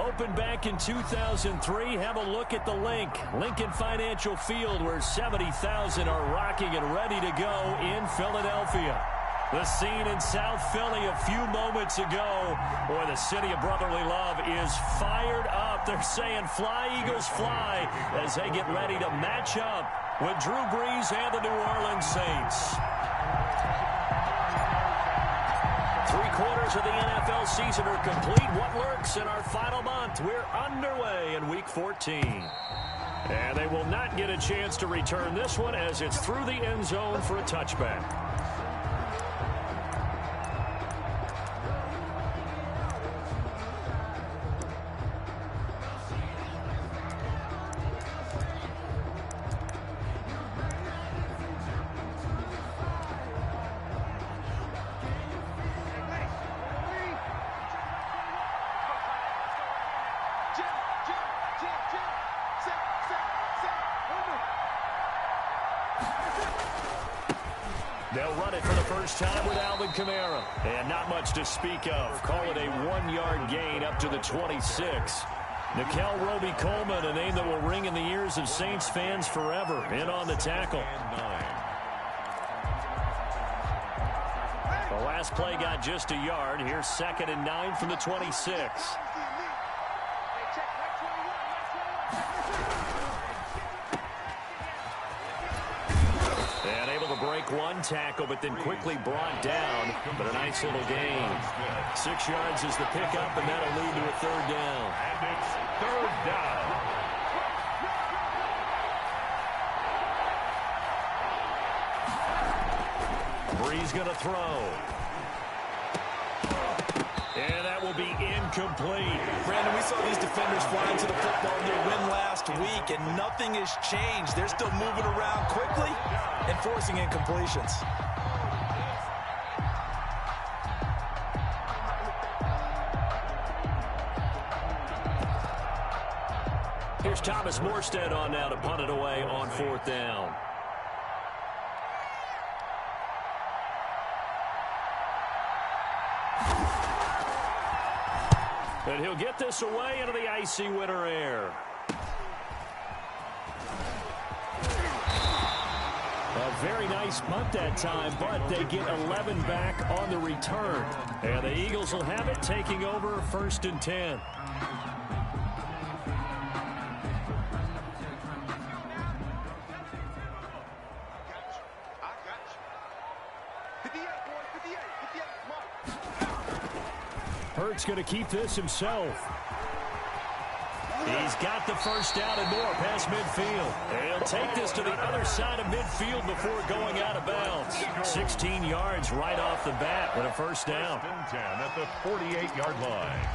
Opened back in 2003. Have a look at the link. Lincoln Financial Field, where 70,000 are rocking and ready to go in Philadelphia. The scene in South Philly a few moments ago. Boy, the city of brotherly love is fired up. They're saying, "Fly, Eagles, fly," as they get ready to match up with Drew Brees and the New Orleans Saints. 3/4 of the NFL season are complete. What lurks in our final month? We're underway in Week 14. And they will not get a chance to return this one as it's through the end zone for a touchback. They'll run it for the first time with Alvin Kamara. And not much to speak of. Call it a 1-yard gain up to the 26. Nickel Roby-Coleman, a name that will ring in the ears of Saints fans forever, in on the tackle. The last play got just a yard. Here's 2nd and 9 from the 26. Break one tackle, but then quickly brought down. But a nice little gain. 6 yards is the pickup, and that'll lead to a 3rd down. And it's 3rd down. Brees going to throw. And that will be incomplete. Brandon, we saw these defenders flying to the football in their win last week, and nothing has changed. They're still moving around quickly and forcing incompletions. Here's Thomas Morstead on now to punt it away on 4th down. And he'll get this away into the icy winter air. A very nice punt that time, but they get 11 back on the return. And the Eagles will have it, taking over 1st and 10. Hurts going to keep this himself. He's got the first down and more past midfield. And he'll take this to the other side of midfield before going out of bounds. 16 yards right off the bat with a first down. 10 at the 48-yard line.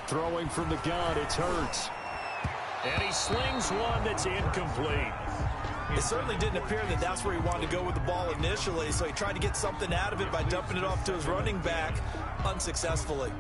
Throwing from the gun, it's Hurts. And he slings one that's incomplete. It certainly didn't appear that that's where he wanted to go with the ball initially, so he tried to get something out of it by dumping it off to his running back unsuccessfully.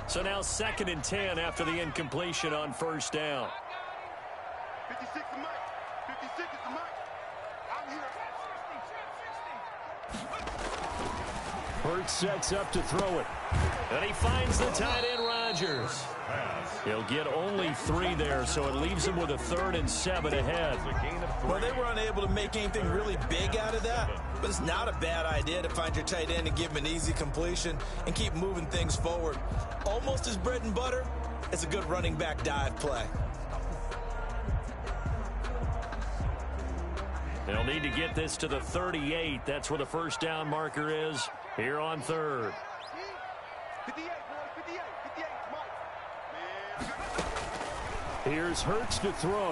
So now 2nd and 10 after the incompletion on 1st down. 56 is Mike. 56 is the Mike. I'm here. Hurts sets up to throw it. And he finds the tight end, Rodgers. He'll get only 3 there, so it leaves him with a 3rd and 7 ahead. Well, they were unable to make anything really big out of that, but it's not a bad idea to find your tight end and give him an easy completion and keep moving things forward. Almost his bread and butter, it's a good running back dive play. They'll need to get this to the 38. That's where the first down marker is here on third. 58, boys, 58, 58, Mike. Here's Hurts to throw.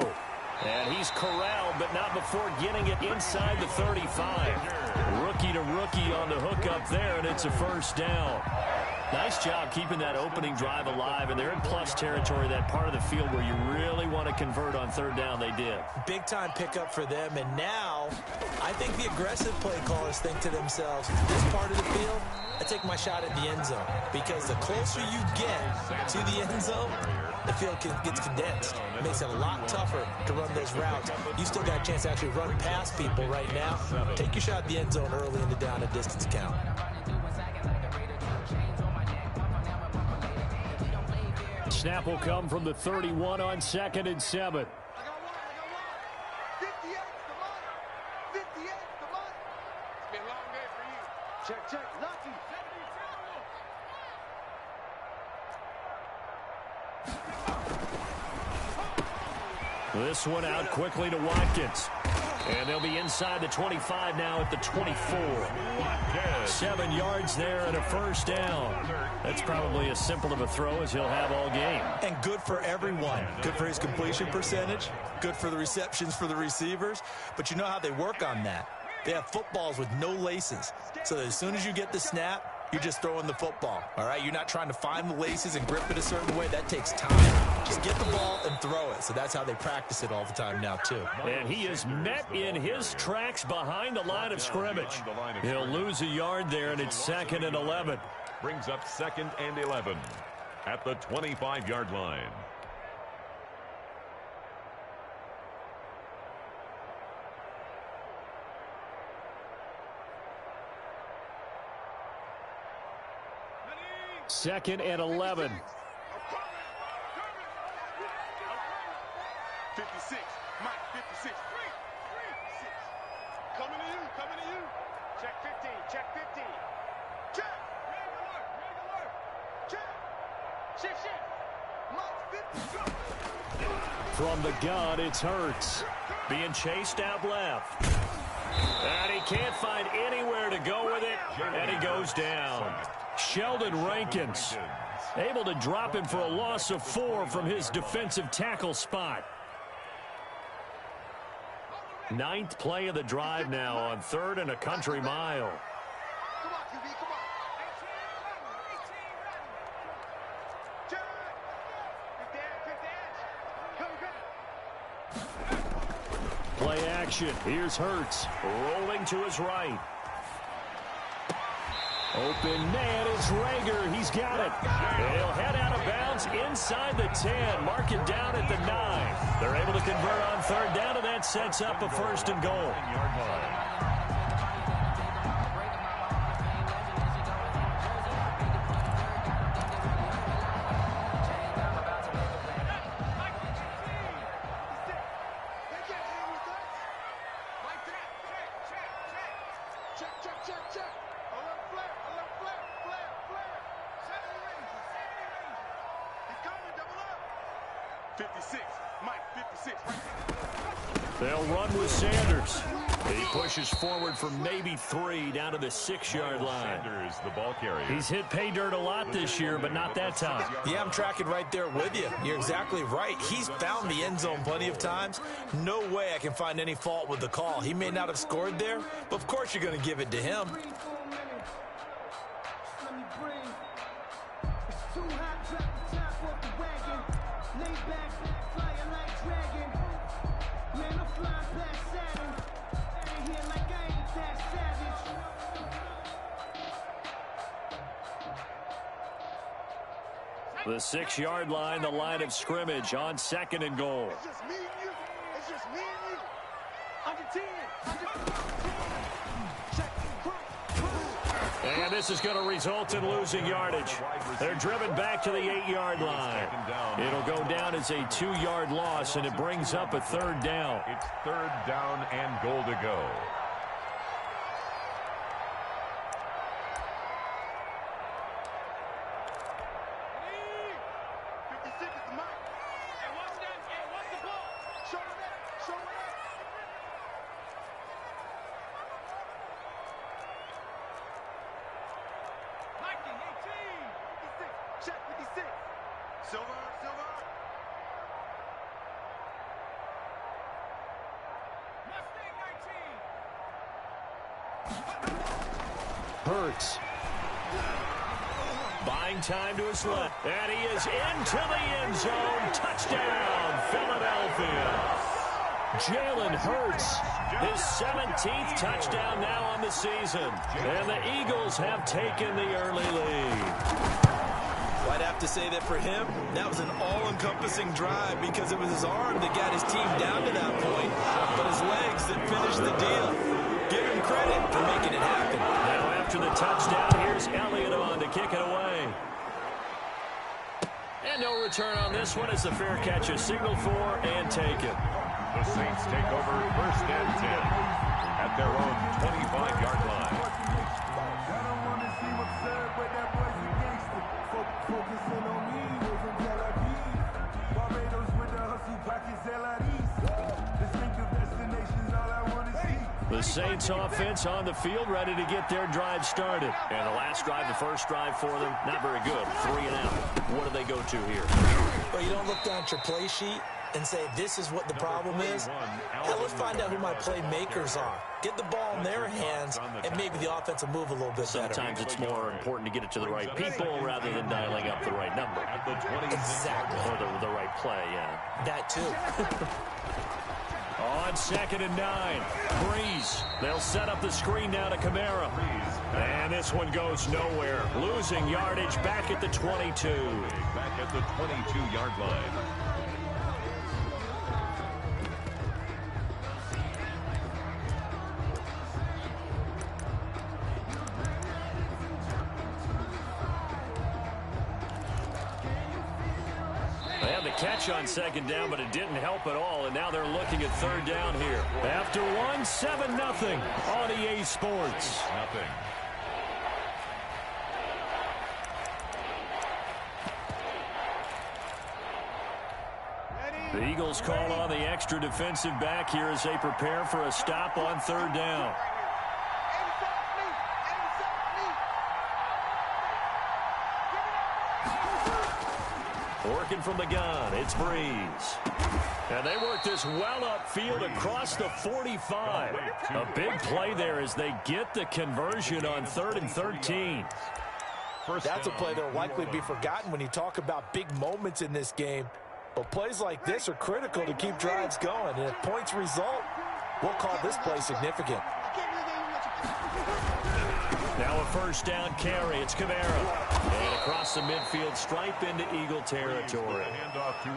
And he's corralled, but not before getting it inside the 35. Rookie to rookie on the hook up there, and it's a first down. Nice job keeping that opening drive alive, and they're in plus territory, that part of the field where you really want to convert on third down. They did. Big-time pickup for them, and now I think the aggressive play callers think to themselves, this part of the field, I take my shot at the end zone, because the closer you get to the end zone, the field gets condensed. It makes it a lot tougher to run those routes. You still got a chance to actually run past people right now. Take your shot at the end zone early in the down and distance count. Snap will come from the 31 on 2nd and 7. I got one. 58's the money. 58's the money. It's been a long day for you. Check. Lucky. This one out quickly to Watkins. And they'll be inside the 25 now at the 24. 7 yards there and a first down. That's probably as simple of a throw as he'll have all game. And good for everyone. Good for his completion percentage. Good for the receptions for the receivers. But you know how they work on that. They have footballs with no laces. So that as soon as you get the snap, you're just throwing the football, all right? You're not trying to find the laces and grip it a certain way. That takes time. Just get the ball and throw it. So that's how they practice it all the time now, too. And he is met in his tracks behind the line of scrimmage. He'll lose a yard there, and it's 2nd and 11. Brings up 2nd and 11 at the 25-yard line. Second and 11. 56. Mike, 56. Coming to you. Check 15. Check. Check. Shift. Mike, 50. From the gun, it's Hurts. Being chased out left. And he can't find anywhere to go with it, and he goes down. Sheldon Rankins able to drop him for a loss of 4 from his defensive tackle spot. 9th play of the drive now on 3rd and a country mile. Come on, QB, come on. Check. Good dash. Play action. Here's Hurts rolling to his right. Open man is Rager. He's got it. He'll head out of bounds inside the 10. Mark it down at the 9. They're able to convert on 3rd down, and that sets up a 1st and goal. Check. Alert flare. 56. Mike, 56. They'll run with Sanders. He pushes forward for maybe 3 down to the 6-yard line. Sanders, the ball carrier. He's hit pay dirt a lot this year, but not that time. Yeah, I'm tracking right there with you. You're exactly right. He's found the end zone plenty of times. No way I can find any fault with the call. He may not have scored there, but of course you're going to give it to him. The 6-yard line, the line of scrimmage on 2nd and goal. It's just me and you. It's just me and you. Under 10. Check. And this is going to result in losing yardage. They're driven back to the 8-yard line. It'll go down as a 2-yard loss, and it brings up a 3rd down. It's 3rd down and goal to go. 6. Silver. Hurts. Buying time to his left. And he is into the end zone. Touchdown, Philadelphia. Jalen Hurts, his 17th touchdown now on the season. And the Eagles have taken the early lead. I'd have to say that for him, that was an all-encompassing drive because it was his arm that got his team down to that point, but his legs that finished the deal. Give him credit for making it happen. Now after the touchdown, here's Elliott on to kick it away. And no return on this one as the fair catch is signaled for and taken. The Saints take over 1st and 10 at their own 25-yard line. The Saints offense on the field, ready to get their drive started. And the last drive, the first drive for them, not very good. 3 and out. What do they go to here? Well, you don't look down at your play sheet and say, this is what the problem is. Hell, let's find out who my playmakers are. Get the ball in their hands, and maybe the offense will move a little bit better. Sometimes it's more important to get it to the right people rather than dialing up the right number. Exactly. Or the right play, yeah. That, too. On 2nd and 9, Breeze. They'll set up the screen now to Kamara. And this one goes nowhere. Losing yardage back at the 22. Back at the 22-yard line. Catch on 2nd down, but it didn't help at all, and now they're looking at 3rd down here. After 7-0 on EA Sports. Nothing. The Eagles call on the extra defensive back here as they prepare for a stop on 3rd down. Working from the gun, it's Breeze. And they work this well upfield across the 45. A big play there as they get the conversion on 3rd and 13. That's a play that will likely be forgotten when you talk about big moments in this game. But plays like this are critical to keep drives going. And if points result, we'll call this play significant. Now a 1st down carry. It's Kamara. And across the midfield stripe into Eagle territory.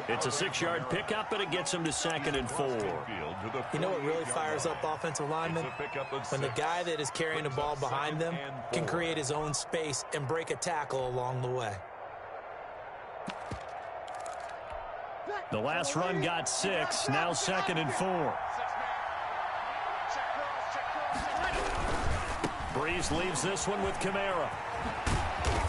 It's a 6-yard pickup, and it gets him to 2nd and 4. You know what really fires up offensive linemen? When the guy that is carrying the ball behind them can create his own space and break a tackle along the way. The last run got 6. Now 2nd and 4. Breeze leaves this one with Kamara.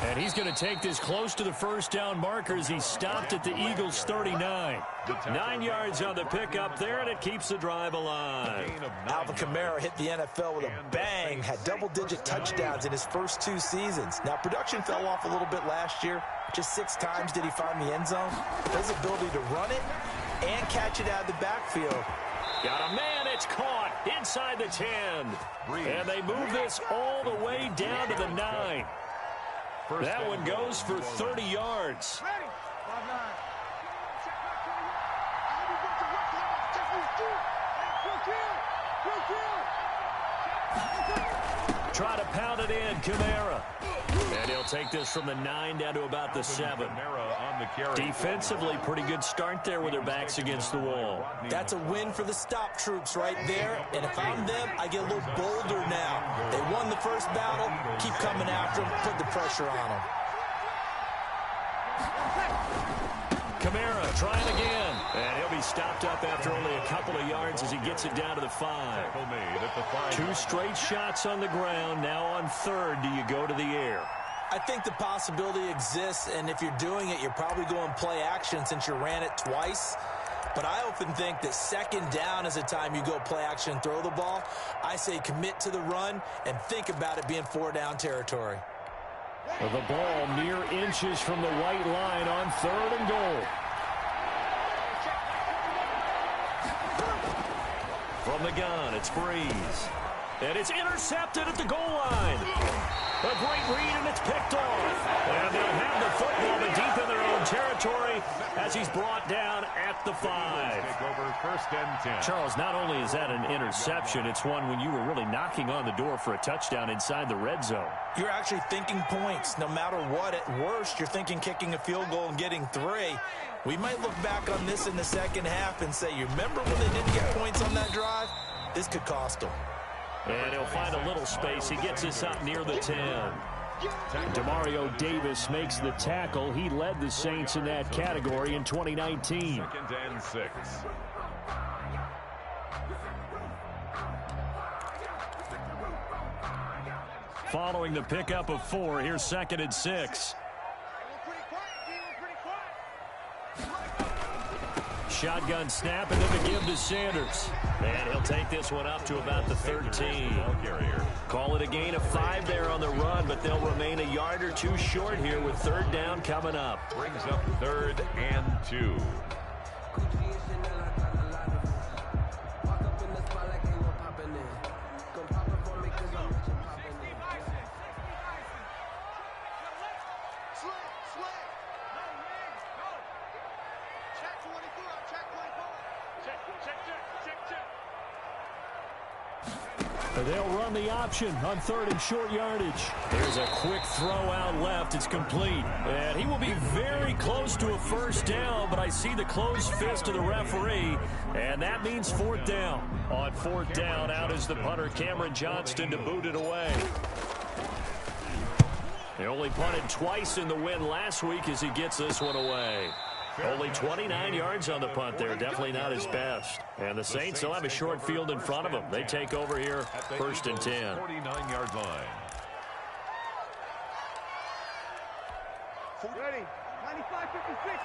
And he's going to take this close to the 1st down marker as he stopped at the Eagles' 39. 9 yards on the pickup there, and it keeps the drive alive. Alvin Kamara hit the NFL with a bang, had double-digit touchdowns in his first 2 seasons. Now, production fell off a little bit last year. Just 6 times did he find the end zone. His ability to run it and catch it out of the backfield. Got a man, it's caught inside the 10. And they move this all the way down to the 9. That one goes for 30 yards. Try to pound it in, Kamara. And he'll take this from the 9 down to about the 7. Defensively, pretty good start there with their backs against the wall. That's a win for the stop troops right there. And if I'm them, I get a little bolder now. They won the first battle. Keep coming after them. Put the pressure on them. Kamara trying again. And he'll be stopped up after only a couple of yards as he gets it down to the 5. 2 straight shots on the ground. Now on 3rd, do you go to the air? I think the possibility exists, and if you're doing it, you're probably going play action since you ran it twice. But I often think that 2nd down is the time you go play action and throw the ball. I say commit to the run and think about it being 4 down territory. The ball mere inches from the white line on 3rd and goal. From the gun, it's Breeze. And it's intercepted at the goal line. A great read, and it's picked off. And they'll have the football, but deep in their own territory as he's brought down at the 5. Take over 1st and 10. Charles, not only is that an interception, it's one when you were really knocking on the door for a touchdown inside the red zone. You're actually thinking points. No matter what, at worst, you're thinking kicking a field goal and getting 3. We might look back on this in the second half and say, you remember when they didn't get points on that drive? This could cost them. And he'll find a little space. He gets us up near the 10. Demario Davis makes the tackle. He led the Saints in that category in 2019. 2nd and 6. Following the pickup of 4, here's 2nd and 6. Shotgun snap, and then the give to Sanders. And he'll take this one up to about the 13. Call it a gain of 5 there on the run, but they'll remain a yard or 2 short here with 3rd down coming up. Brings up 3rd and 2. They'll run the option on 3rd and short yardage. There's a quick throw out left. It's complete. And he will be very close to a 1st down, but I see the closed fist of the referee, and that means 4th down. On 4th down, out is the punter, Cameron Johnston, to boot it away. He only punted twice in the win last week as he gets this one away. Only 29 yards on the punt there. Definitely not his best. And the Saints will have a short field in front of them. They take over here, 1st and 10. 49-yard line. Ready. 95-56.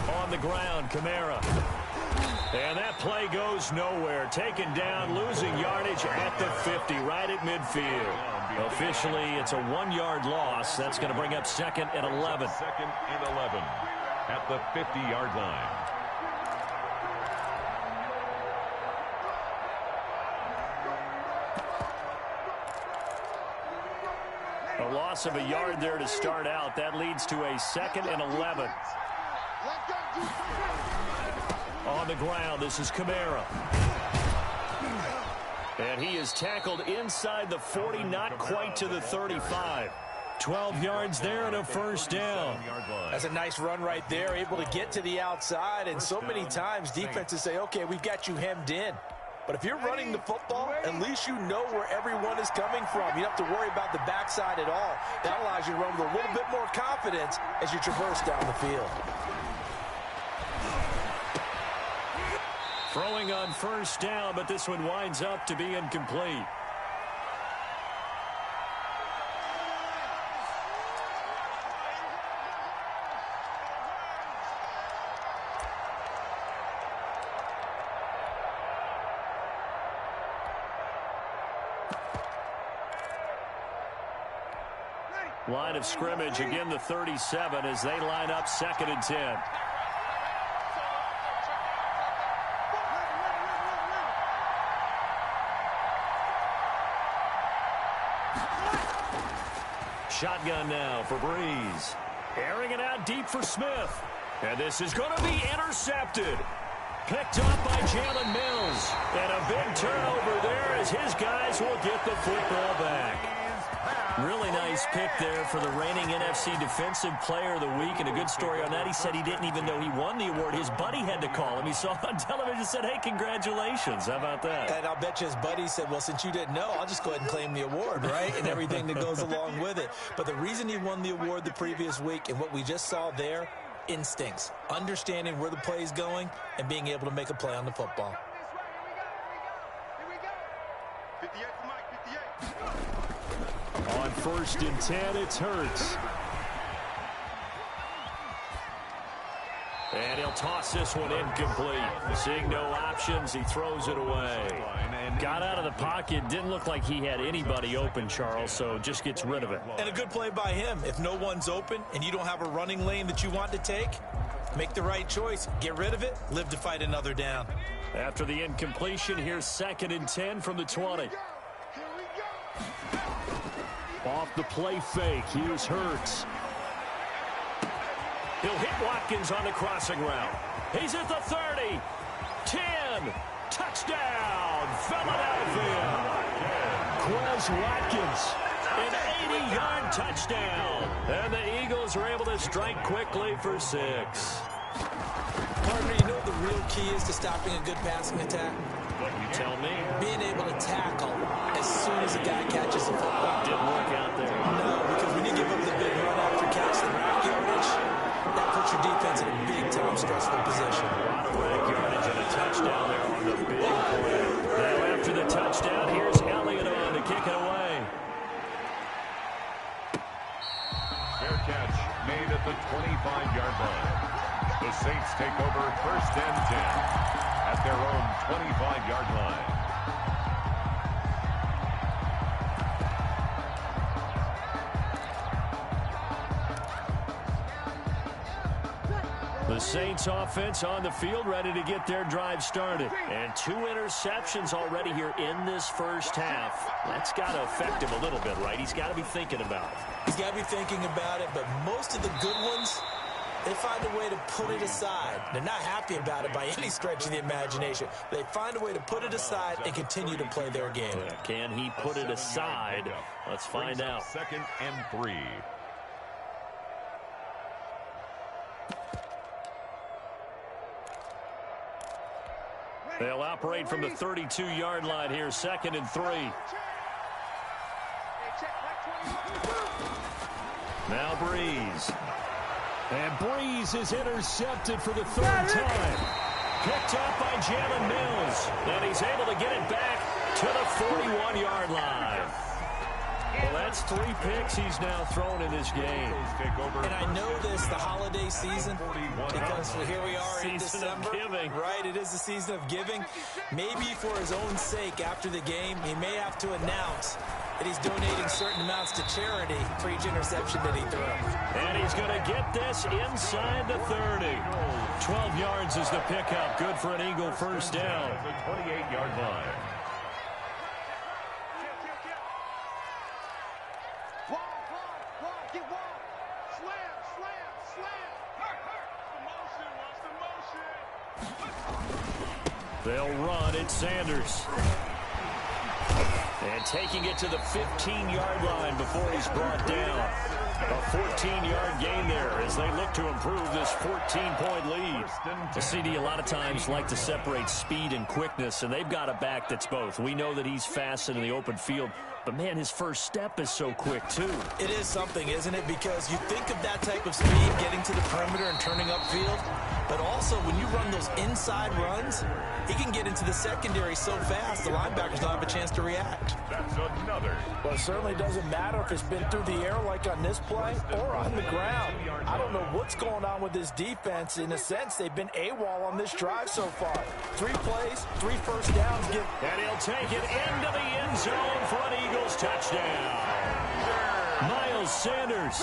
95-56. On the ground, Kamara. And that play goes nowhere. Taken down, losing yardage at the 50, right at midfield. Officially, it's a 1-yard loss. That's going to bring up 2nd and 11. 2nd and 11 at the 50-yard line. A loss of a yard there to start out. That leads to a 2nd and 11. On the ground, this is Kamara. And he is tackled inside the 40, not quite to the 35. 12 yards there and a 1st down. That's a nice run right there, able to get to the outside. And so many times defenses say, okay, we've got you hemmed in. But if you're running the football, at least you know where everyone is coming from. You don't have to worry about the backside at all. That allows you to run with a little bit more confidence as you traverse down the field. Throwing on 1st down, but this one winds up to be incomplete. Line of scrimmage, again the 37 as they line up 2nd and 10. Shotgun now for Breeze. Airing it out deep for Smith. And this is going to be intercepted. Picked up by Jalen Mills. And a big turnover there as his guys will get the football back. Really nice pick there for the reigning NFC Defensive Player of the Week. And a good story on that. He said he didn't even know he won the award. His buddy had to call him. He saw it on television and said, hey, congratulations. How about that? And I'll bet you his buddy said, well, since you didn't know, I'll just go ahead and claim the award, right? And everything that goes along with it. But the reason he won the award the previous week and what we just saw there, instincts, understanding where the play is going and being able to make a play on the football. Here we go. 58 for Mike, 58. On 1st and 10, it's Hurts. And he'll toss this one incomplete. Seeing no options, he throws it away. Got out of the pocket. Didn't look like he had anybody open, Charles, so just gets rid of it. And a good play by him. If no one's open and you don't have a running lane that you want to take, make the right choice. Get rid of it. Live to fight another down. After the incompletion, here's 2nd and 10 from the 20. Off the play fake. Here's Hurts. He'll hit Watkins on the crossing route. He's at the 30. 10. Touchdown, Philadelphia. Quez Watkins, an 80-yard touchdown. And the Eagles are able to strike quickly for 6. Partner, you know the real key is to stopping a good passing attack? What you tell me? Being able to tackle as soon as a guy catches the football. Didn't work out there. No, because when you give up the big run after catch, the rack yardage, that puts your defense in a big-time stressful position. A lot of rack yardage and a touchdown there on the big play. Now after the touchdown, here's Elliott on to kick it away. Fair catch made at the 25-yard line. The Saints take over 1st and 10 at their own 25-yard line. The Saints offense on the field, ready to get their drive started. And 2 interceptions already here in this first half. That's got to affect him a little bit, right? He's got to be thinking about it. He's got to be thinking about it, but most of the good ones, they find a way to put it aside. They're not happy about it by any stretch of the imagination. They find a way to put it aside and continue to play their game. Can he put it aside? Let's find out. 2nd and 3. They'll operate from the 32-yard line here, 2nd and 3. Now Breeze. And Breeze is intercepted for the 3rd time. Picked up by Jalen Mills. And he's able to get it back to the 41-yard line. Well, that's 3 picks he's now thrown in this game. And I know this, the holiday season, because here we are in December. Giving. Right, it is the season of giving. Maybe for his own sake after the game, he may have to announce that he's donating certain amounts to charity for each interception that he threw. And he's going to get this inside the 30. 12 yards is the pickup. Good for an Eagle first down. The 28-yard line. They'll run at Sanders. And taking it to the 15-yard line before he's brought down. A 14-yard gain there as they look to improve this 14-point lead. The CD a lot of times like to separate speed and quickness, and they've got a back that's both. We know that he's fast in the open field, but, man, his first step is so quick, too. It is something, isn't it? Because you think of that type of speed, getting to the perimeter and turning upfield, but also when you run those inside runs, he can get into the secondary so fast the linebackers don't have a chance to react. That's another. Well, it certainly doesn't matter if it's been through the air like on this play or on the ground. I don't know what's going on with this defense. In a sense, they've been AWOL on this drive so far. 3 plays, 3 first downs. And he'll take it into the end zone for an Eagles touchdown. Miles Sanders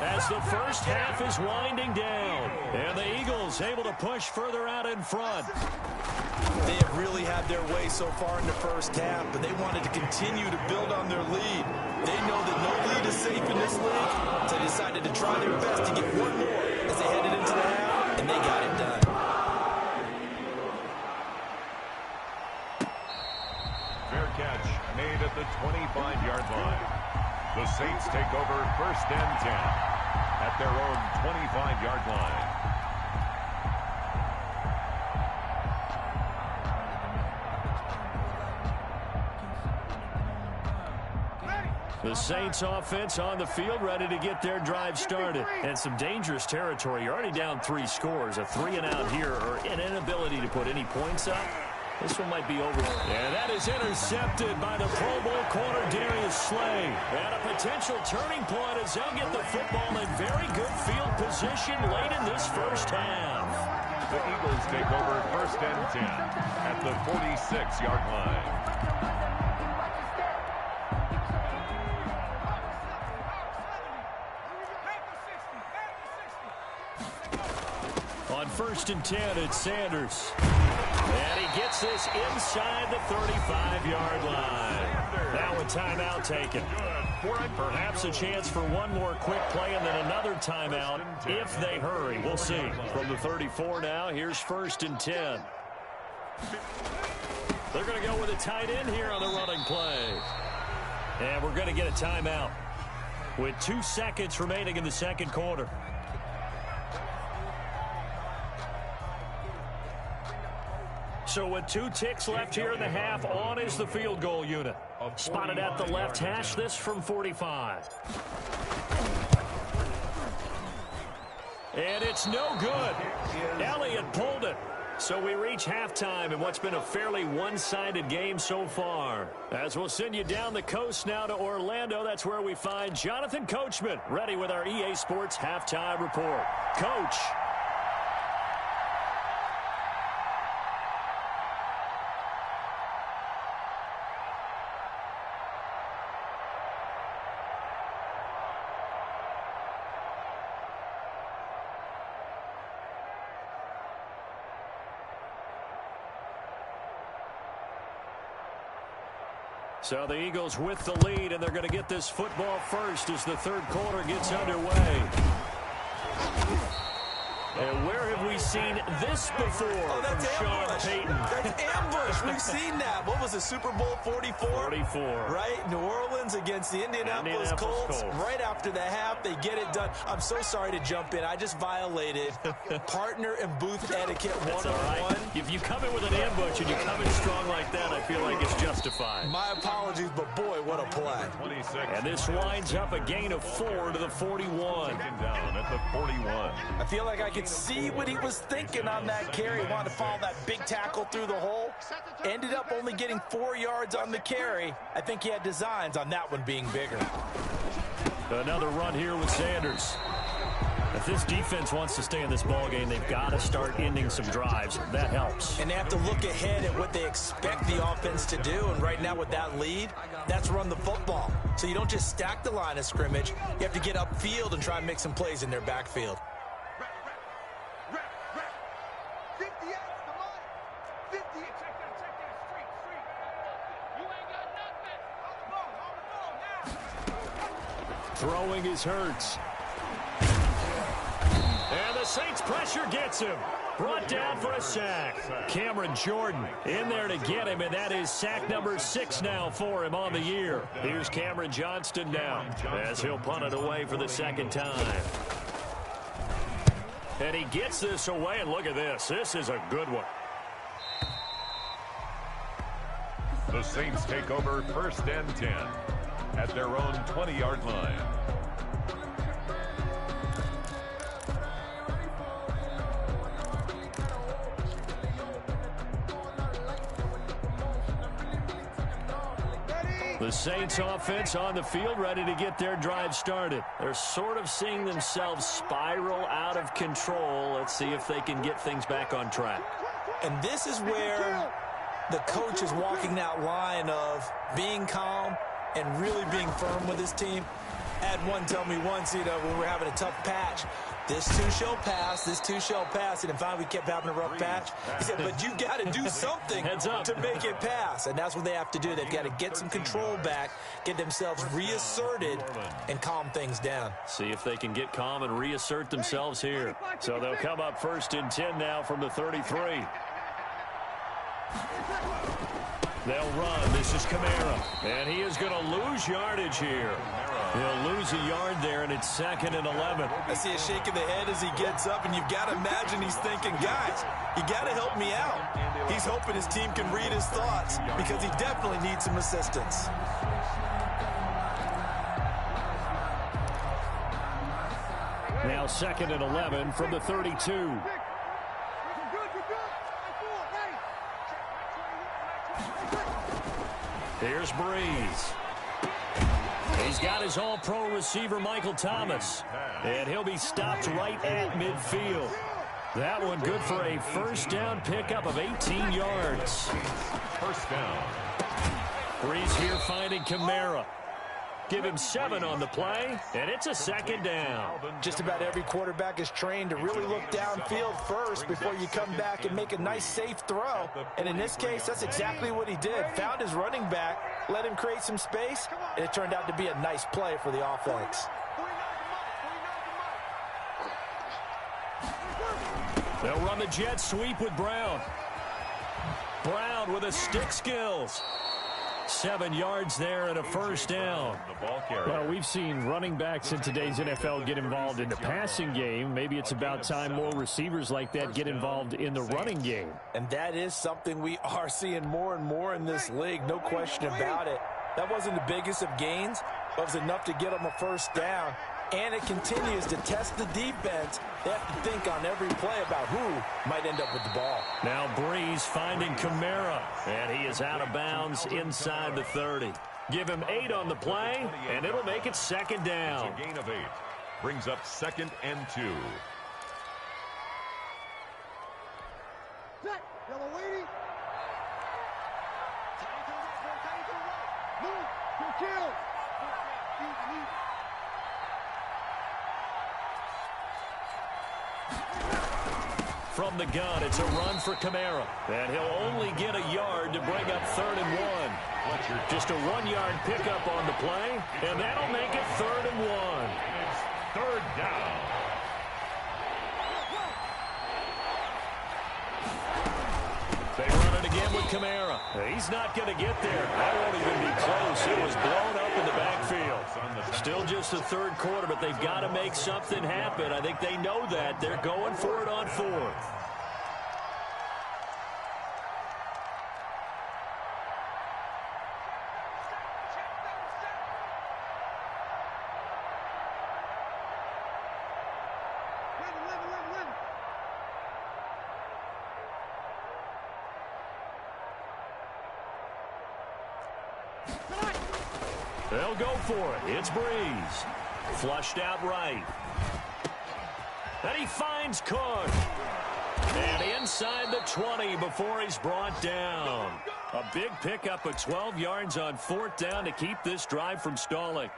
as the first half is winding down. And the Eagles able to push further out in front. They have really had their way so far in the first half, but they wanted to continue to build on their lead. They know that no lead is safe in this league, so they decided to try their best to get one more as they headed into the half, and they got it done. Fair catch made at the 25-yard line. The Saints take over 1st and 10 at their own 25-yard line. The Saints offense on the field ready to get their drive started. And some dangerous territory. You're already down 3 scores. A 3-and-out here or an inability to put any points up. This one might be over. And that is intercepted by the Pro Bowl corner Darius Slay. And a potential turning point as they'll get the football in very good field position late in this first half. The Eagles take over 1st and 10 at the 46-yard line. On 1st and 10, it's Sanders. And he gets this inside the 35-yard line. Now a timeout taken. Perhaps a chance for one more quick play and then another timeout if they hurry. We'll see. From the 34 now, here's 1st and 10. They're going to go with a tight end here on the running play. And we're going to get a timeout with 2 seconds remaining in the second quarter. So with 2 ticks left here in the half, on is the field goal unit. Spotted at the left hash, this from 45. And it's no good. Elliott pulled it. So we reach halftime in what's been a fairly one-sided game so far. As we'll send you down the coast now to Orlando, that's where we find Jonathan Coachman, ready with our EA Sports Halftime Report. Coach. So the Eagles with the lead, and they're going to get this football first as the third quarter gets underway. And where have we seen this before from Sean Payton? That's ambush. We've seen that. What was it, Super Bowl 44? 44. Right? New Orleans against the Indianapolis Colts. Right after the half, they get it done. I'm so sorry to jump in. I just violated partner and booth etiquette 101. If you come in with an ambush and you come in strong like that, I feel like it's justified. My apologies, but boy, what a play. And this winds up a gain of 4 to the 41. Second down at the 41. I feel like I could see what he was thinking on that carry. He wanted to follow that big tackle through the hole. Ended up only getting 4 yards on the carry. I think he had designs on that one being bigger. Another run here with Sanders. If this defense wants to stay in this ball game, they've got to start ending some drives. That helps. And they have to look ahead at what they expect the offense to do. And right now with that lead, that's run the football. So you don't just stack the line of scrimmage. You have to get upfield and try and make some plays in their backfield. Throwing is Hurts. And the Saints pressure gets him. Brought down for a sack. Cameron Jordan in there to get him, and that is sack number 6 now for him on the year. Here's Cameron Johnston now as he'll punt it away for the second time. And he gets this away, and look at this. This is a good one. The Saints take over 1st and 10 at their own 20-yard line. The Saints offense on the field, ready to get their drive started. They're sort of seeing themselves spiral out of control. Let's see if they can get things back on track. And this is where the coach is walking that line of being calm and really being firm with his team. I had one tell me once, when we're having a tough patch, this too shall pass, this too shall pass. And finally we kept having a rough patch. He said, but you got to do something to make it pass. And that's what they have to do. They've got to get some control back, get themselves reasserted, and calm things down. See if they can get calm and reassert themselves here. So they'll come up 1st and 10 now from the 33. They'll run. This is Kamara. And he is going to lose yardage here. He'll lose a yard there, and it's 2nd and 11. I see a shake of the head as he gets up, and you've got to imagine he's thinking, guys, you got to help me out. He's hoping his team can read his thoughts because he definitely needs some assistance. Now 2nd and 11 from the 32. Here's Breeze. He's got his all-pro receiver, Michael Thomas. And he'll be stopped right at midfield. That one good for a first down pickup of 18 yards. First down. Breeze here finding Kamara. Give him 7 on the play, and it's a second down. Just about every quarterback is trained to really look downfield first before you come back and make a nice, safe throw. And in this case, that's exactly what he did. Found his running back, let him create some space, and it turned out to be a nice play for the offense. They'll run the jet sweep with Brown. Brown with his stick skills. 7 yards there and a first down. Well, we've seen running backs in today's NFL get involved in the passing game. Maybe it's about time more receivers like that get involved in the running game. And that is something we are seeing more and more in this league, no question about it. That wasn't the biggest of gains, but it was enough to get them a first down. And it continues to test the defense. They have to think on every play about who might end up with the ball. Now Breeze finding Kamara, and he is out of bounds inside the 30. Give him 8 on the play, and it'll make it second down. It's a gain of 8. Brings up 2nd and 2. Set. Yellow waiting. Move. Go kill. From the gun, it's a run for Kamara. And he'll only get a yard to bring up 3rd and 1. Just a 1-yard pickup on the play, and that'll make it 3rd and 1. It's 3rd down. They run it again with Kamara. He's not going to get there. That won't even be close. It was blown up in the backfield. Still just the 3rd quarter, but they've got to make something happen. I think they know that. They're going for it on 4th. They'll go for it. It's Breeze. Flushed out right. And he finds Cook. And inside the 20 before he's brought down. A big pickup of 12 yards on 4th down to keep this drive from stalling.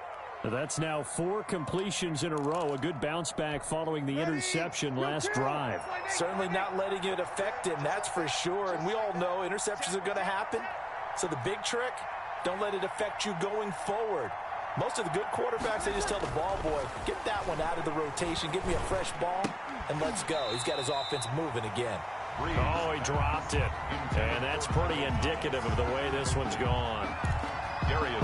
That's now 4 completions in a row. A good bounce back following the interception last drive. Certainly not letting it affect him, that's for sure. And we all know interceptions are going to happen. So the big trick, don't let it affect you going forward. Most of the good quarterbacks, they just tell the ball boy, get that one out of the rotation, give me a fresh ball, and let's go. He's got his offense moving again. Oh, he dropped it. And that's pretty indicative of the way this one's gone.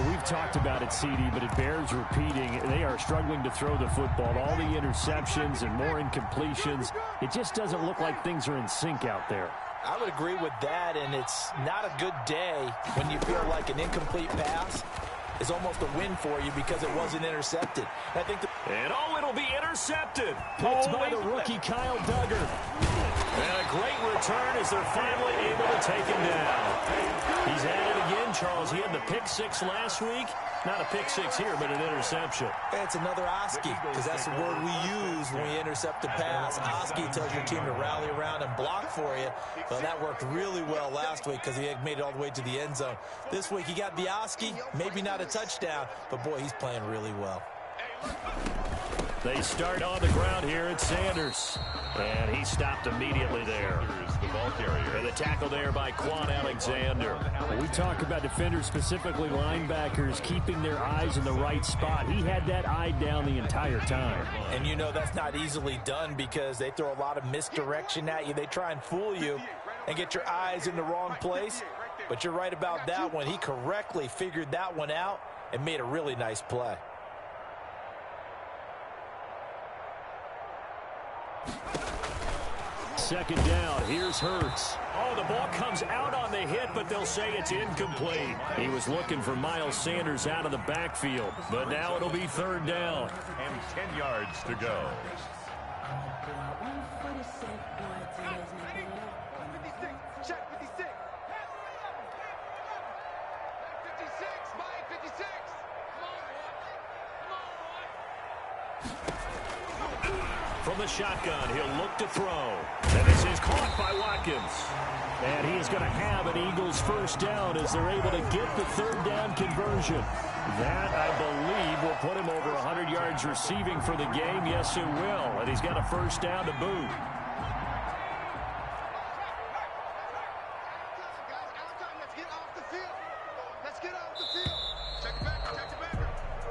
We've talked about it, CD, but it bears repeating. They are struggling to throw the football. All the interceptions and more incompletions. It just doesn't look like things are in sync out there. I would agree with that, and it's not a good day when you feel like an incomplete pass is almost a win for you because it wasn't intercepted. I think and it'll be intercepted. Picked by the rookie Kyle Duggar. And a great return as they're finally able to take him down. He's at it again, Charles. He had the pick 6 last week. Not a pick 6 here, but an interception. It's another Oski, because that's the word we use when we intercept a pass. Oski tells your team to rally around and block for you. Well, that worked really well last week because he had made it all the way to the end zone. This week he got the Oski, maybe not a touchdown, but boy, he's playing really well. They start on the ground here at Sanders. And he stopped immediately there. The ball carrier. And the tackle there by Quan Alexander. We talk about defenders, specifically linebackers, keeping their eyes in the right spot. He had that eye down the entire time. And you know that's not easily done because they throw a lot of misdirection at you. They try and fool you and get your eyes in the wrong place. But you're right about that one. He correctly figured that one out and made a really nice play. Second down. Here's Hurts. Oh, the ball comes out on the hit, but they'll say it's incomplete. He was looking for Miles Sanders out of the backfield, but now it'll be 3rd down. And 10 yards to go. Check 56. 56. Mike 56. Come on, boy. From the shotgun. He'll look to throw. And this is caught by Watkins. And he is going to have an Eagles first down as they're able to get the third down conversion. That, I believe, will put him over 100 yards receiving for the game. Yes, it will. And he's got a first down to boot.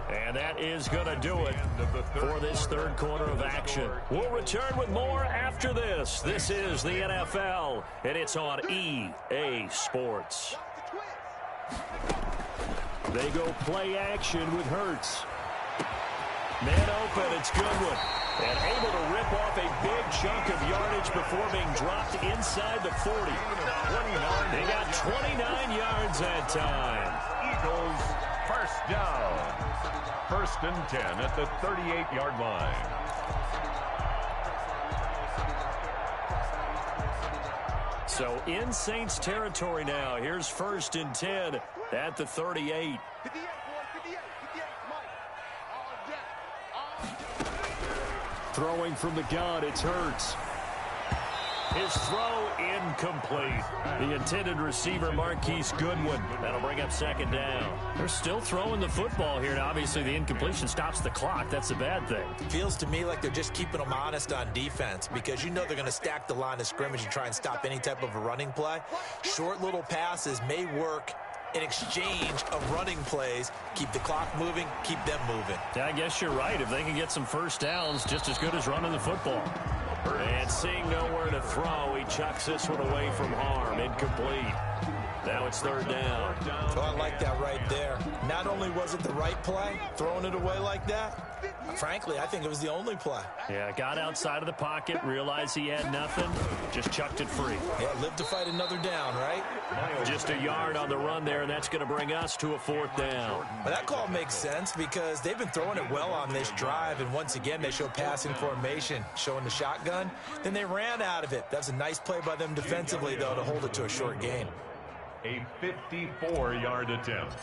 And that is going to do it for this third quarter of action. We'll return with more after this. This is the NFL, and it's on EA Sports. They go play action with Hurts. Man open, it's Goodwin. And able to rip off a big chunk of yardage before being dropped inside the 40. They got 29 yards that time. Eagles first down. First and 10 at the 38-yard line. So in Saints territory now. Here's first and 10 at the 38. 58, boys, 58, Mike. Throwing from the gun, it's Hurts. His throw incomplete. The intended receiver, Marquise Goodwin. That'll bring up second down. They're still throwing the football here. Now, obviously, the incompletion stops the clock. That's the bad thing. Feels to me like they're just keeping them honest on defense because you know they're going to stack the line of scrimmage and try and stop any type of a running play. Short little passes may work in exchange of running plays. Keep the clock moving, keep them moving. Yeah, I guess you're right. If they can get some first downs, just as good as running the football. And seeing nowhere to throw, he chucks this one away from harm. Incomplete. Now it's third down. Oh, I like that right there. Not only was it the right play, throwing it away like that, frankly, I think it was the only play. Yeah, got outside of the pocket, realized he had nothing, just chucked it free. Yeah, live to fight another down, right? Just a yard on the run there, and that's going to bring us to a fourth down. Well, that call makes sense because they've been throwing it well on this drive, and once again, they show passing formation, showing the shotgun. Then they ran out of it. That's a nice play by them defensively, though, to hold it to a short gain. A 54-yard attempt.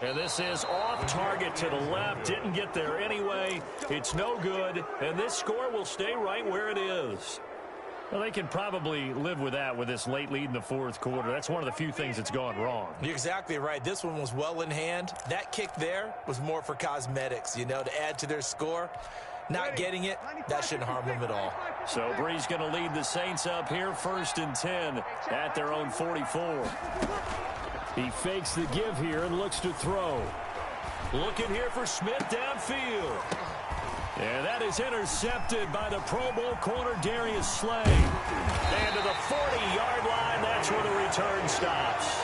And this is off target to the left. Didn't get there anyway. It's no good. And this score will stay right where it is. Well, they can probably live with that with this late lead in the fourth quarter. That's one of the few things that's gone wrong. You're exactly right. This one was well in hand. That kick there was more for cosmetics, you know, to add to their score. Not getting it, that shouldn't harm them at all. So Bree's going to lead the Saints up here, first and 10 at their own 44. He fakes the give here and looks to throw. Looking here for Smith downfield. And that is intercepted by the Pro Bowl corner Darius Slay. And to the 40-yard line, that's where the return stops.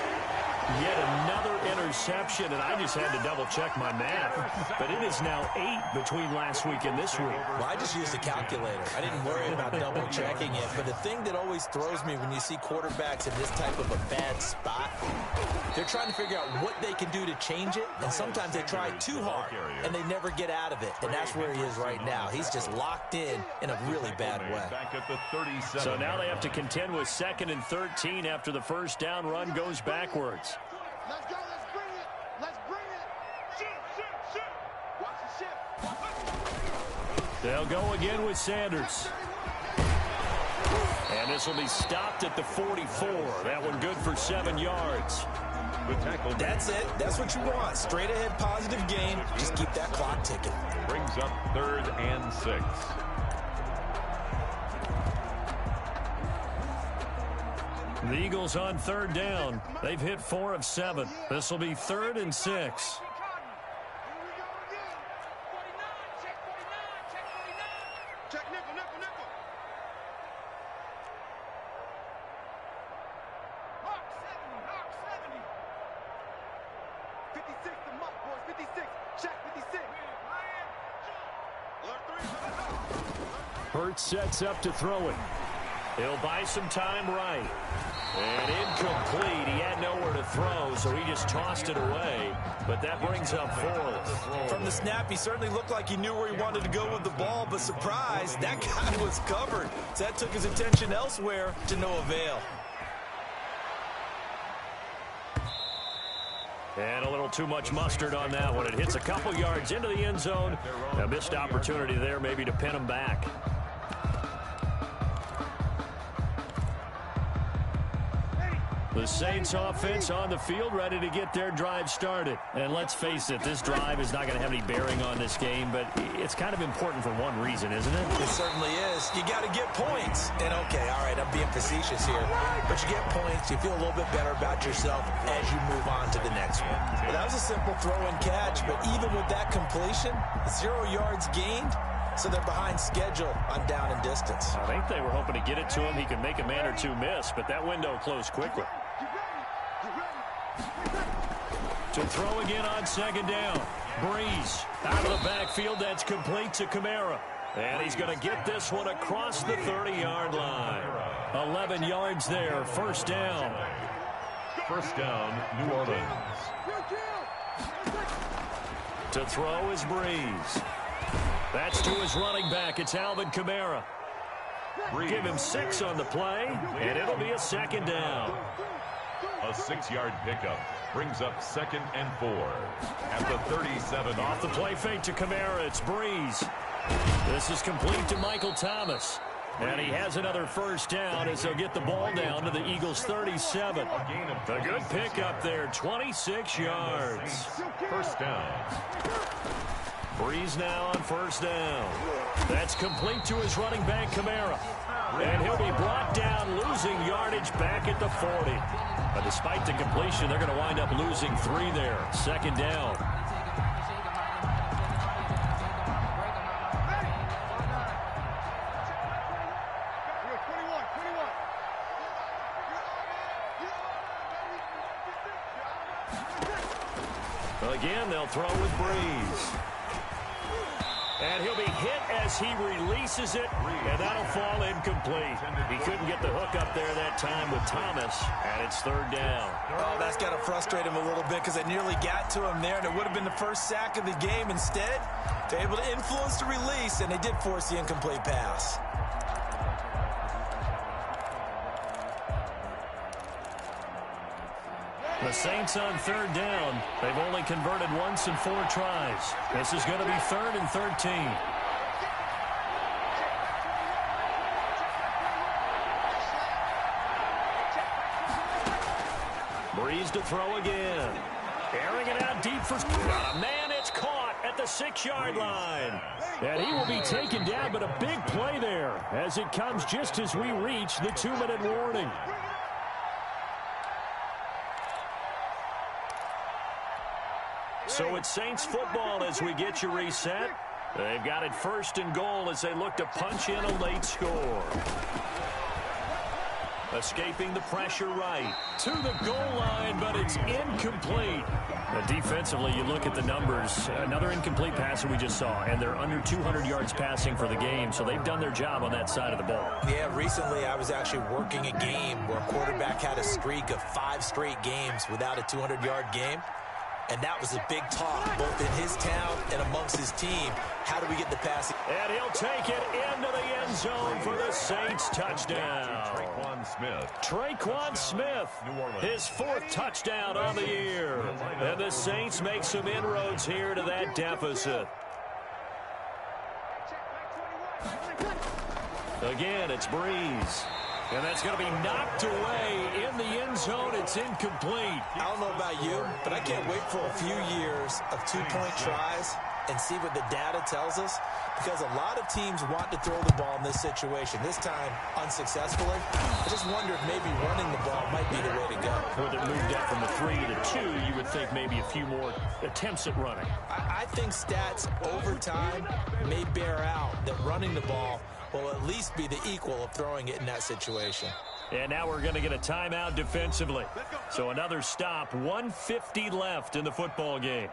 Yet another interception, and I just had to double-check my math. But it is now 8 between last week and this week. Well, I just used a calculator. I didn't worry about double-checking it. But the thing that always throws me when you see quarterbacks in this type of a bad spot, they're trying to figure out what they can do to change it. And sometimes they try too hard, and they never get out of it. And that's where he is right now. He's just locked in a really bad way. Back at the 37. So now they have to contend with 2nd and 13 after the first down run goes backwards. Let's go, let's bring it. Let's bring it. Shoot. Watch the shift. They'll go again with Sanders. And this will be stopped at the 44. That one good for 7 yards. The tackle. That's it. That's what you want. Straight ahead positive gain. Just keep that clock ticking. Brings up 3rd and 6. The Eagles on third down. They've hit 4 of 7. This will be 3rd and 6. Check nickel. Hawk 70. 56 to Muck, boys. 56. Check 56. Hurts sets up to throw it. He'll buy some time right. And incomplete. He had nowhere to throw, so he just tossed it away. But that brings up 4th. From the snap, he certainly looked like he knew where he wanted to go with the ball, but surprise, that guy was covered. So that took his attention elsewhere to no avail. And a little too much mustard on that one. It hits a couple yards into the end zone. A missed opportunity there maybe to pin them back. The Saints offense on the field, ready to get their drive started. And let's face it, this drive is not going to have any bearing on this game, but it's kind of important for one reason, isn't it? It certainly is. You got to get points. And okay, all right, I'm being facetious here, but you get points, you feel a little bit better about yourself as you move on to the next one. But that was a simple throw and catch, but even with that completion, 0 yards gained, so they're behind schedule on down and distance. I think they were hoping to get it to him. He could make a man or two miss, but that window closed quickly. To throw again on second down. Breeze out of the backfield. That's complete to Kamara. And he's going to get this one across the 30-yard line. 11 yards there. First down. First down, New Orleans. To throw is Breeze. That's to his running back. It's Alvin Kamara. Give him 6 on the play, and it'll be a second down. A 6-yard pickup brings up 2nd and 4 at the 37. Off the play fake to Kamara, it's Breeze. This is complete to Michael Thomas. And he has another first down as they'll get the ball down to the Eagles' 37. A good pickup there, 26 yards. First down. Breeze now on first down. That's complete to his running back, Kamara. And he'll be brought down, losing yardage back at the 40. But despite the completion, they're going to wind up losing 3 there. Second down. Again, they'll throw with Breeze. And he'll be hit as he releases it, and that'll fall incomplete. He couldn't get the hook up there that time with Thomas, and it's third down. Oh, that's got to frustrate him a little bit because they nearly got to him there, and it would have been the first sack of the game. Instead, they're able to influence the release, and they did force the incomplete pass. The Saints on third down. They've only converted once in 4 tries. This is going to be 3rd and 13. Breeze to throw again. Airing it out deep for a man. It's caught at the 6-yard line. And he will be taken down, but a big play there as it comes just as we reach the 2-minute warning. So it's Saints football as we get you reset. They've got it 1st and goal as they look to punch in a late score. Escaping the pressure right to the goal line, but it's incomplete. Defensively, you look at the numbers. Another incomplete pass that we just saw, and they're under 200 yards passing for the game, so they've done their job on that side of the ball. Yeah, recently I was actually working a game where a quarterback had a streak of 5 straight games without a 200-yard game. And that was a big talk, both in his town and amongst his team. How do we get the pass? And he'll take it into the end zone for the Saints touchdown. Tre'Quan Smith, his 4th touchdown on the year. And the Saints make some inroads here to that deficit. Again, it's Breeze. And that's going to be knocked away in the end zone. It's incomplete. I don't know about you, but I can't wait for a few years of 2-point tries and see what the data tells us, because a lot of teams want to throw the ball in this situation. This time, unsuccessfully. I just wonder if maybe running the ball might be the way to go. With it moved up from the 3 to the 2, you would think maybe a few more attempts at running. I think stats over time may bear out that running the ball will at least be the equal of throwing it in that situation. And now we're going to get a timeout defensively. So another stop, 1:50 left in the football game.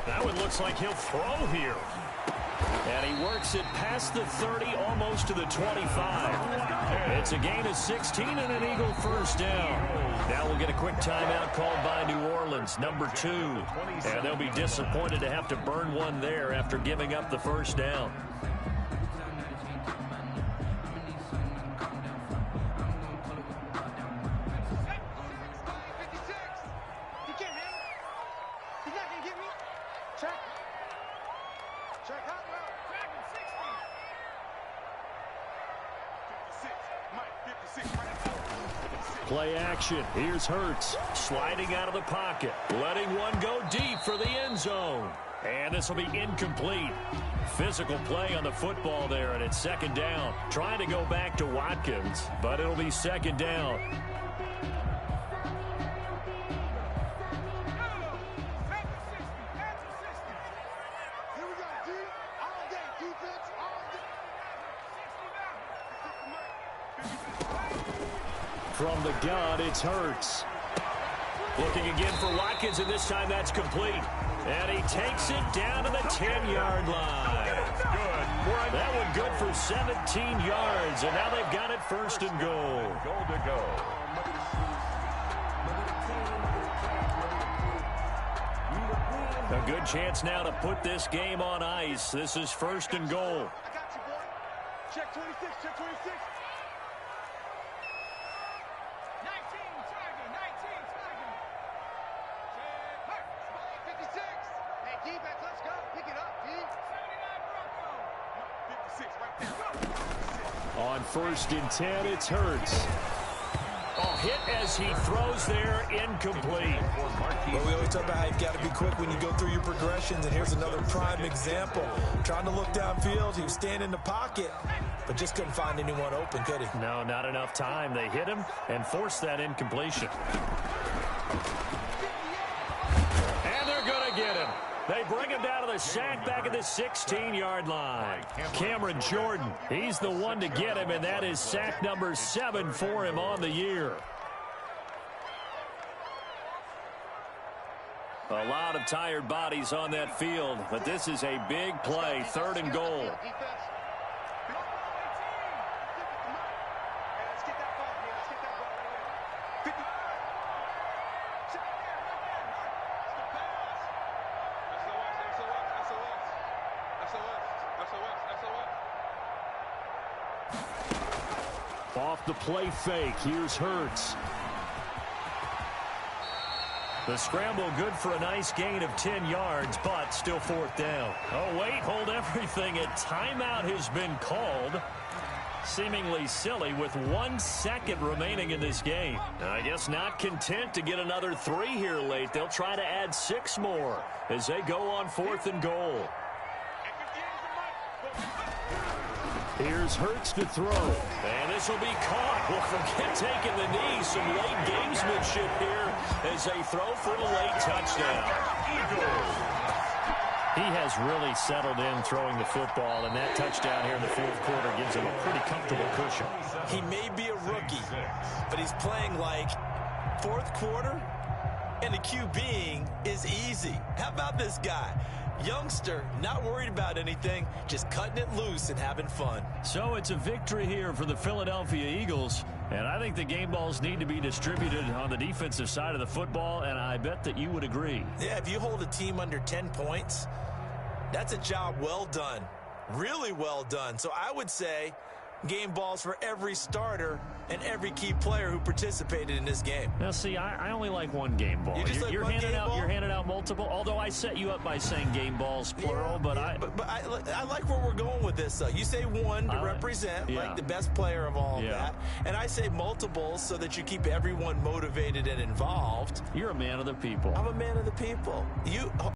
That one looks like he'll throw here. And he works it past the 30, almost to the 25. It's a gain of 16 and an Eagle first down. Now we'll get a quick timeout called by New Orleans, number 2. And they'll be disappointed to have to burn one there after giving up the first down. Play action. Here's Hurts sliding out of the pocket, letting one go deep for the end zone. And this will be incomplete. Physical play on the football there, and it's second down. Trying to go back to Watkins, but it'll be second down. From the gun, it's Hurts. Looking again for Watkins, and this time that's complete. And he takes it down to the 10-yard line. That one good for 17 yards, and now they've got it first and goal. Goal to go. A good chance now to put this game on ice. This is first and goal. I got you, boy. Check 26, check 26. 19, Tiger, 19, Tiger. Check, 56. Hey, defense, let's go. Pick it up, D. 79, Bronco. 56, right there. On first and 10, it's Hurts. Oh, hit as he throws there, incomplete. Well, we always talk about how you've got to be quick when you go through your progressions, and here's another prime example. Trying to look downfield, he was standing in the pocket, but just couldn't find anyone open, could he? No, not enough time. They hit him and forced that incompletion. And they're going to get him. They bring him down to the sack back at the 16-yard line. Cameron Jordan, he's the one to get him, and that is sack number 7 for him on the year. A lot of tired bodies on that field, but this is a big play, third and goal. Off the play fake, here's Hurts. The scramble good for a nice gain of 10 yards, but still fourth down. Oh, wait, hold everything. A timeout has been called. Seemingly silly with 1 second remaining in this game. I guess not content to get another 3 here late. They'll try to add 6 more as they go on fourth and goal. Here's Hurts to throw. And this will be caught. Well, forget taking the knee. Some late gamesmanship here as they throw for a late touchdown. He has really settled in throwing the football, and that touchdown here in the fourth quarter gives him a pretty comfortable cushion. He may be a rookie, but he's playing like fourth quarter, and the QBing is easy. How about this guy? Youngster, not worried about anything, just cutting it loose and having fun. So it's a victory here for the Philadelphia Eagles, and I think the game balls need to be distributed on the defensive side of the football, and I bet that you would agree. Yeah, if you hold a team under 10 points, that's a job well done, really well done. So I would say game balls for every starter and every key player who participated in this game. Now, see, I only like one game ball. You're handing out multiple, although I set you up by saying game balls, plural, but I like where we're going with this, though. You say one to represent, like the best player of all of that, and I say multiples so that you keep everyone motivated and involved. You're a man of the people. I'm a man of the people.